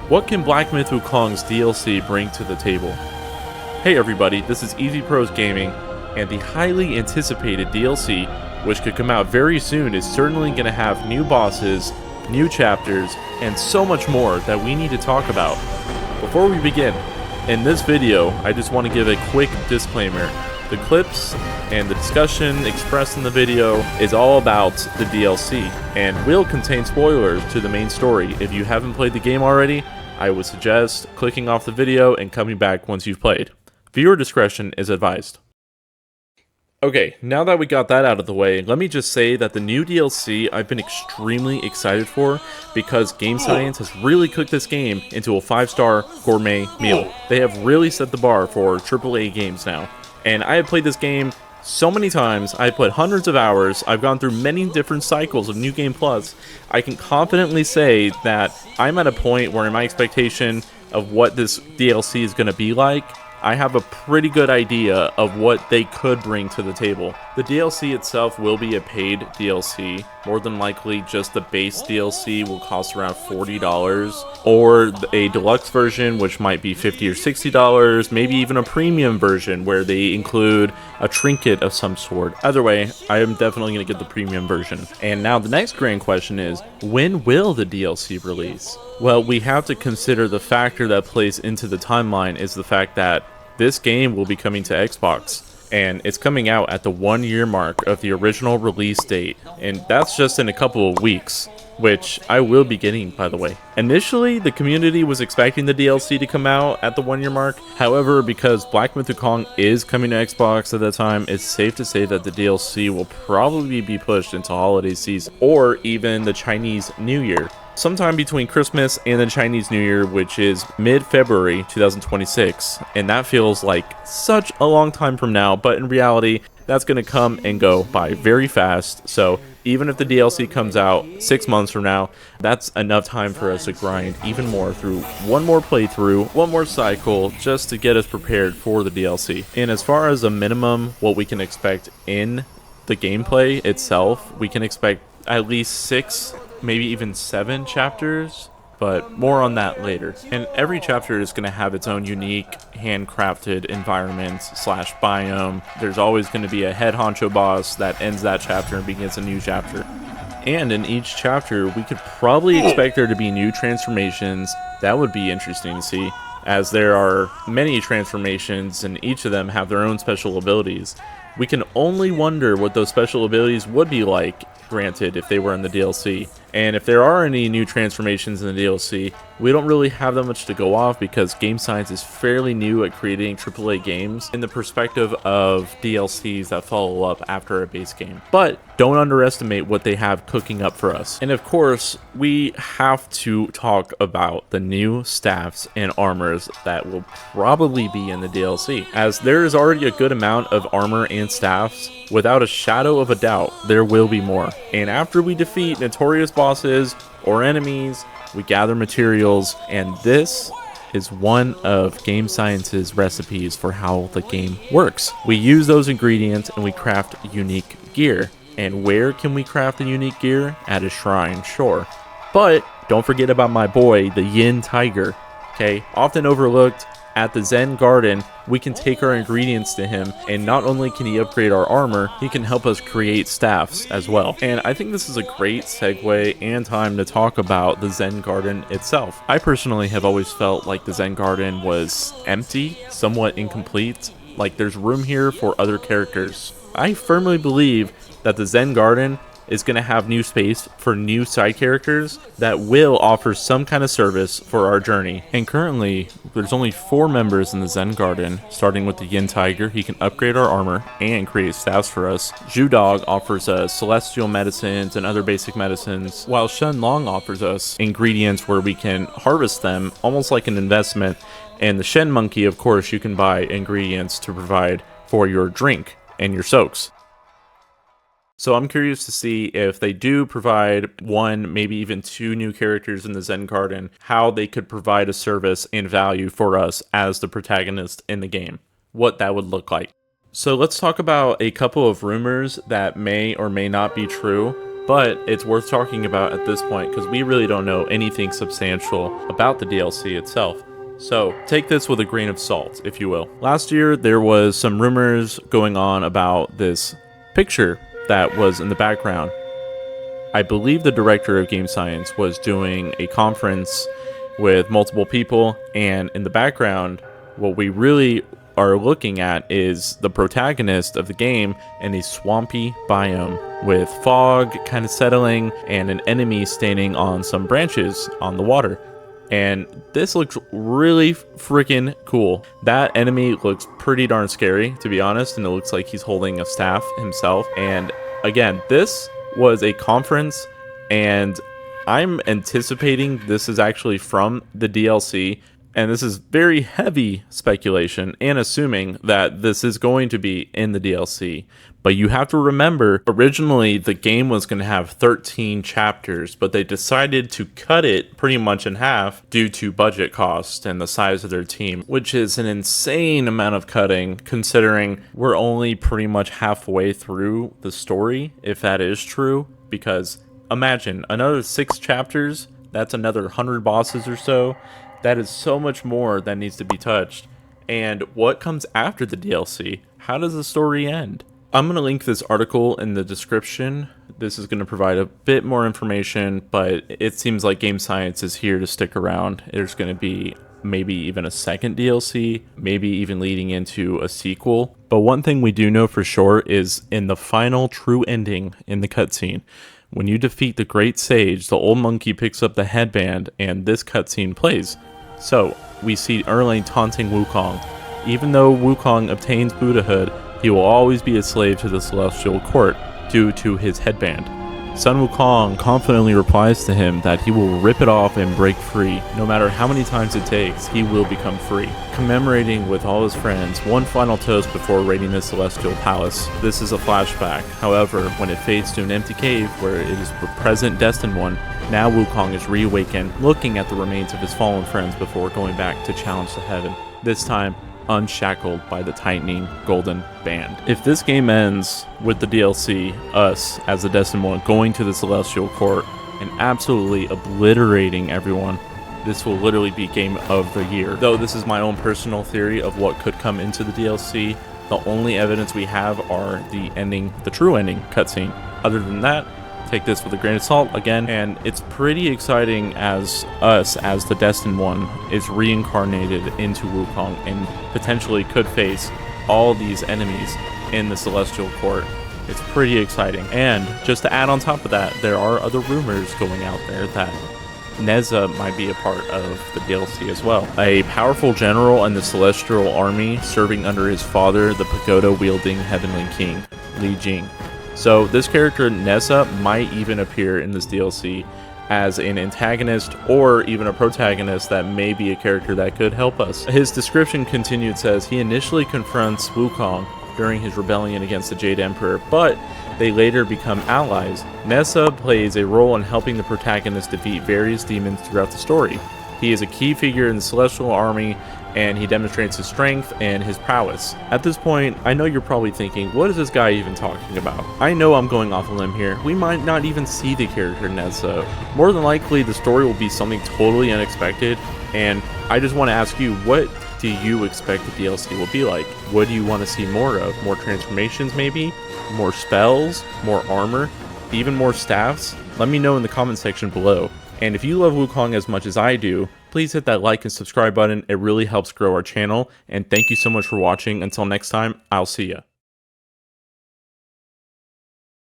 What can Black Myth Wukong's DLC bring to the table? Hey everybody, this is EasyProsGaming, and the highly anticipated DLC, which could come out very soon, is certainly going to have new bosses, new chapters, and so much more that we need to talk about. Before we begin, in this video, I just want to give a quick disclaimer. The clips and the discussion expressed in the video is all about the DLC, and will contain spoilers to the main story. If you haven't played the game already, I would suggest clicking off the video and coming back once you've played. Viewer discretion is advised. Okay, now that we got that out of the way, let me just say that the new DLC I've been extremely excited for because Game Science has really cooked this game into a 5-star gourmet meal. They have really set the bar for AAA games now. And I have played this game so many times, I've put hundreds of hours, I've gone through many different cycles of New Game Plus. I can confidently say that I'm at a point where my expectation of what this DLC is going to be like, I have a pretty good idea of what they could bring to the table. The DLC itself will be a paid DLC. More than likely, just the base DLC will cost around $40, or a deluxe version, which might be $50 or $60, maybe even a premium version where they include a trinket of some sort. Either way, I am definitely going to get the premium version. And now the next grand question is, when will the DLC release? Well, we have to consider the factor that plays into the timeline is the fact that this game will be coming to Xbox, and it's coming out at the 1-year mark of the original release date, and that's just in a couple of weeks, which I will be getting, by the way. Initially, the community was expecting the DLC to come out at the 1-year mark. However, because Black Myth Wukong is coming to Xbox at that time, it's safe to say that the DLC will probably be pushed into holiday season, or even the Chinese New Year. Sometime between Christmas and the Chinese New Year, which is mid-February 2026, and that feels like such a long time from now, but in reality, that's going to come and go by very fast. So even if the DLC comes out 6 months from now, that's enough time for us to grind even more through one more playthrough, one more cycle, just to get us prepared for the DLC. And as far as a minimum, what we can expect in the gameplay itself, we can expect at least 6, maybe even 7 chapters, but more on that later. And every chapter is going to have its own unique handcrafted environment slash biome. There's always going to be a head honcho boss that ends that chapter and begins a new chapter. And in each chapter, we could probably expect there to be new transformations. That would be interesting to see, as there are many transformations and each of them have their own special abilities. We can only wonder what those special abilities would be like, granted, if they were in the DLC. And if there are any new transformations in the DLC, we don't really have that much to go off because Game Science is fairly new at creating AAA games in the perspective of DLCs that follow up after a base game. But don't underestimate what they have cooking up for us. And of course, we have to talk about the new staffs and armors that will probably be in the DLC, as there is already a good amount of armor and staffs. Without a shadow of a doubt, there will be more. And after we defeat notorious bosses or enemies, we gather materials, and this is one of Game Science's recipes for how the game works. We use those ingredients and we craft unique gear. And where can we craft the unique gear? At a shrine, sure. But don't forget about my boy, the Yin Tiger. Okay, often overlooked. At the Zen Garden, we can take our ingredients to him, and not only can he upgrade our armor, he can help us create staffs as well. And I think this is a great segue and time to talk about the Zen Garden itself. I personally have always felt like the Zen Garden was empty, somewhat incomplete, like there's room here for other characters. I firmly believe that the Zen Garden is going to have new space for new side characters that will offer some kind of service for our journey. And currently, there's only 4 members in the Zen Garden, starting with the Yin Tiger. He can upgrade our armor and create staffs for us. Zhu Dog offers us celestial medicines and other basic medicines, while Shen Long offers us ingredients where we can harvest them, almost like an investment. And the Shen Monkey, of course, you can buy ingredients to provide for your drink and your soaks. So I'm curious to see if they do provide 1, maybe even 2 new characters in the Zen Garden, how they could provide a service and value for us as the protagonist in the game, what that would look like. So let's talk about a couple of rumors that may or may not be true. but it's worth talking about at this point because we really don't know anything substantial about the DLC itself. So take this with a grain of salt, if you will. Last year, there was some rumors going on about this picture that was in the background. I believe the director of game science was doing a conference with multiple people, and in the background, what we really are looking at is the protagonist of the game in a swampy biome with fog kind of settling and an enemy standing on some branches on the water. And this looks really freaking cool. That enemy looks pretty darn scary, to be honest, and it looks like he's holding a staff himself. And again, this was a conference, and I'm anticipating this is actually from the DLC, and this is very heavy speculation and assuming that this is going to be in the DLC. But you have to remember, originally the game was going to have 13 chapters, but they decided to cut it pretty much in half due to budget cost and the size of their team, which is an insane amount of cutting considering we're only pretty much halfway through the story, if that is true. Because imagine another 6 chapters, that's another 100 bosses or so. That is so much more that needs to be touched. And what comes after the DLC? How does the story end? I'm going to link this article in the description. This is going to provide a bit more information, but it seems like Game Science is here to stick around. There's going to be maybe even a second DLC, maybe even leading into a sequel. But one thing we do know for sure is in the final true ending in the cutscene, when you defeat the Great Sage, the old monkey picks up the headband and this cutscene plays. So, we see Erlang taunting Wukong. Even though Wukong obtains Buddhahood, he will always be a slave to the Celestial Court due to his headband. Son Wukong confidently replies to him that he will rip it off and break free. No matter how many times it takes, he will become free. Commemorating with all his friends, one final toast before raiding the Celestial Palace. This is a flashback. However, when it fades to an empty cave where it is the present destined one, now Wukong is reawakened, looking at the remains of his fallen friends before going back to challenge the heaven. This time, unshackled by the tightening golden band. If this game ends with the DLC, us as the Destined One going to the Celestial Court and absolutely obliterating everyone, this will literally be Game of the Year. Though this is my own personal theory of what could come into the DLC, the only evidence we have are the ending, the true ending cutscene. Other than that, take this with a grain of salt again, and it's pretty exciting as us as the Destined One is reincarnated into Wukong and potentially could face all these enemies in the Celestial Court. It's pretty exciting. And just to add on top of that, there are other rumors going out there that Neza might be a part of the DLC as well. A powerful general in the Celestial Army serving under his father, the pagoda-wielding Heavenly King, Li Jing. So this character, Neza, might even appear in this DLC as an antagonist or even a protagonist that may be a character that could help us. His description continued, says, he initially confronts Wukong during his rebellion against the Jade Emperor, but they later become allies. Neza plays a role in helping the protagonist defeat various demons throughout the story. He is a key figure in the Celestial Army, and he demonstrates his strength and his prowess. At this point, I know you're probably thinking, what is this guy even talking about? I know I'm going off a limb here. We might not even see the character Neza. More than likely, the story will be something totally unexpected, and I just want to ask you, what do you expect the DLC will be like? What do you want to see more of? More transformations maybe? More spells? More armor? Even more staffs? Let me know in the comment section below. And if you love Wukong as much as I do, please hit that like and subscribe button. It really helps grow our channel. And thank you so much for watching. Until next time, I'll see ya.